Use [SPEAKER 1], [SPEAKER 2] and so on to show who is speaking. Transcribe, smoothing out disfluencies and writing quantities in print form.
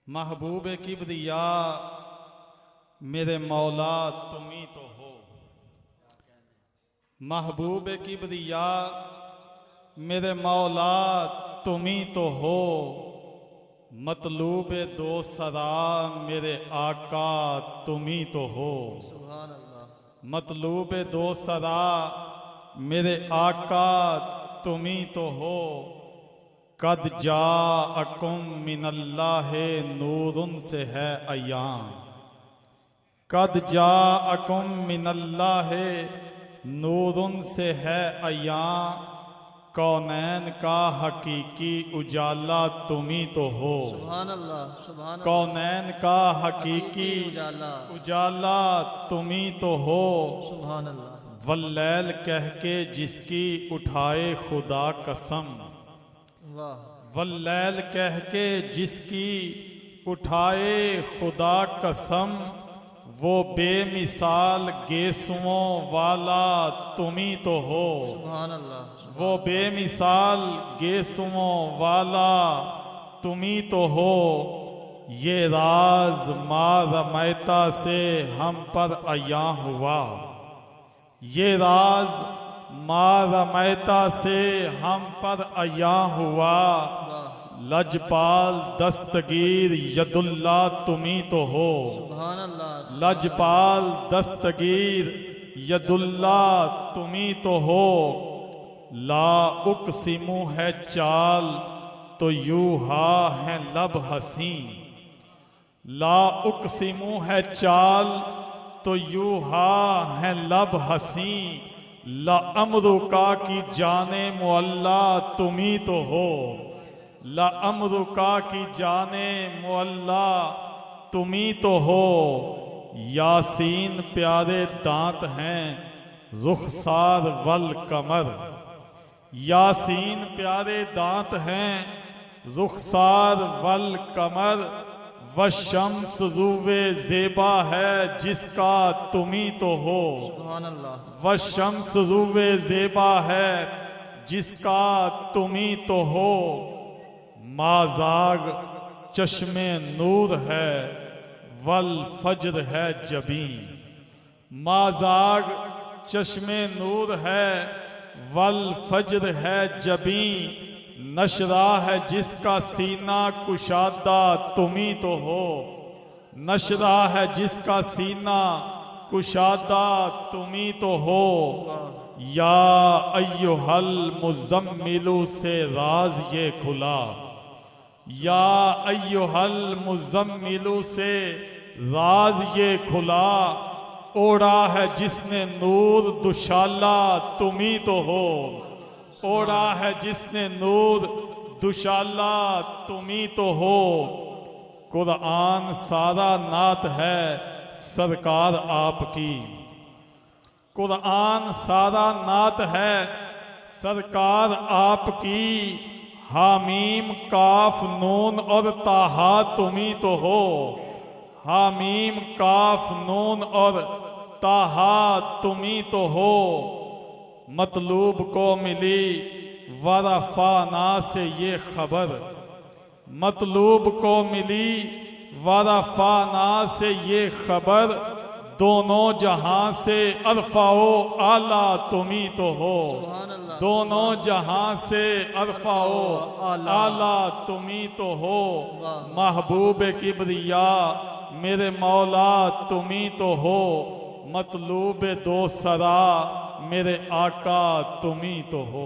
[SPEAKER 1] महबूब किबरिया मेरे मौला तुम ही तो हो। महबूब किबरिया मेरे मौला तुम ही तो हो। मतलूब दो सदा मेरे आका तुम ही तो हो।
[SPEAKER 2] सुभान अल्लाह।
[SPEAKER 1] मतलूब दो सदा मेरे आका तुम ही तो हो। कद जा अकुम मिनल्लाहे नूरुन से है अयान। कद जा अकुम मिनल्लाहे नूरुन से है अयान। कौनैन का हकीकी उजाला तुम ही तो हो।
[SPEAKER 2] सुभान अल्लाह। सुभान अल्लाह।
[SPEAKER 1] कौनैन का हकीकी
[SPEAKER 2] उजाला
[SPEAKER 1] उजाला तुम ही तो हो।
[SPEAKER 2] सुभान अल्लाह।
[SPEAKER 1] वल्लैल कह के जिसकी उठाए खुदा कसम।
[SPEAKER 2] वाह।
[SPEAKER 1] वल्लैल कह के जिसकी उठाए खुदा कसम। वो बेमिसाल गेसुओं वाला तुम ही तो हो।
[SPEAKER 2] सुभान अल्लाह।
[SPEAKER 1] वो बेमिसाल गेसुओं वाला तुम ही तो हो। ये राज माँ रमैता से हम पर अया हुआ। ये राज माँ रमैता से हम पर अया हुआ। लजपाल दस्तगीर यदुल्ला तुम ही तो हो।
[SPEAKER 2] सुभान अल्लाह।
[SPEAKER 1] लजपाल दस्तगीर यदुल्ला तुम ही तो हो। ला उक़सिमु है चाल तो यूहा है लब हसी। ला उक़सिमु है चाल तो यूहा है लब हसी। ला अमरुका की जाने मुअल्ला तुम ही तो हो। ला अमरुका की जाने मुअल्ला तुम ही तो हो। यासीन प्यारे दांत हैं रुखसार वल कमर। यासीन प्यारे दांत हैं रुखसार वल कमर। व शम्स रूवे ज़ेबा है जिसका तुम ही तो हो।
[SPEAKER 2] सुभान अल्लाह।
[SPEAKER 1] व शम्स रूवे ज़ेबा है जिसका तुम ही तो हो। माजाग चश्मे नूर है वल फज्र है जबीं। माजाग चश्मे नूर है वल फज्र है जबीं। नशरा है जिसका सीना कुशादा तुम ही तो हो। नशरा है जिसका सीना कुशादा तुम ही तो हो। या अय्युहल मुज़म्मिलु से राज ये खुला। या अय्युहल मुज़म्मिलु से राज ये खुला। ओढ़ा है जिसने नूर दुशाला तुम ही तो हो। ओढ़ा है जिसने नूर दुशाला तुम ही तो हो। कुरान सारा नात है सरकार आपकी। कुरान सारा नात है सरकार आपकी। हामीम काफ नून और ताहा तुम ही तो हो। हामीम काफ नून और ताहा तुम ही तो हो। मतलूब को मिली वरफाना से ये खबर। मतलूब को मिली वरफाना से ये खबर। दोनों जहां से अरफाओ आला तुम ही तो हो।
[SPEAKER 2] सुभान अल्लाह।
[SPEAKER 1] दोनों जहां से अरफाओ आला तुम ही तो हो। महबूब किबरिया मेरे मौला तुम ही तो हो। मतलूब दो सरा मेरे आका तुम ही तो हो।